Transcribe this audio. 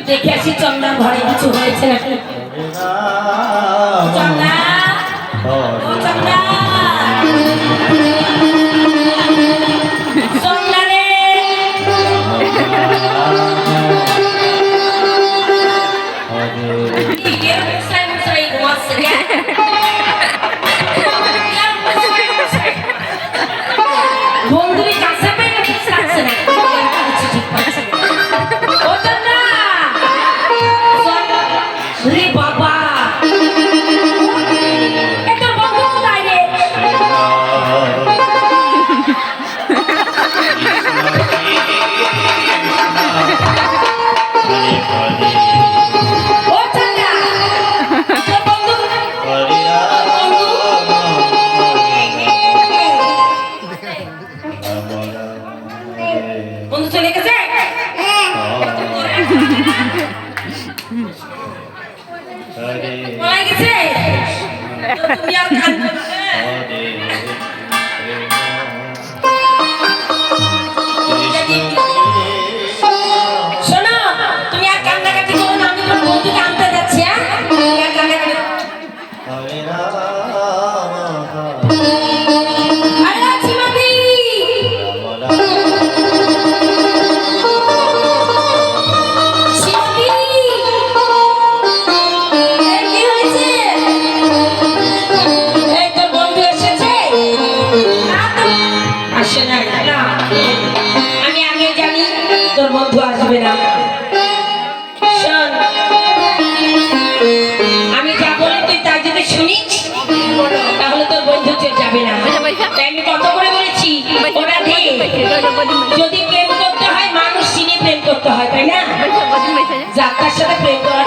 দেখে আসি চন্দা ঘরে কিছু হয়েছে নাকি। চন্দা ও চন্দা চন্দা রে বন্ধুরি কাছে পেয়ে কাছে না ঠিক পাচ্ছে বাবা এত বন্ধু কোথায় রে? ও চন্দা তোর বন্ধু বন্ধু চলে গেছে। পলাই গেছে তুমি আর কাঁদবে শোনো, তুমি আর কান্নাকাটি করো না, আমি তোমার বন্ধুকে আনতে যাচ্ছি। আমি আগে জানি তোর বন্ধু আসবে না। শোন, আমি যা বলি তুই তা যদি শুনিস তাহলে তোর বন্ধু যাবে না। আমি কত করে বলেছি ওরা দিয়ে যদি প্রেম করতে হয় মানুষ চিনি প্রেম করতে হয়, তাই না? যাত্রার সাথে প্রেম করা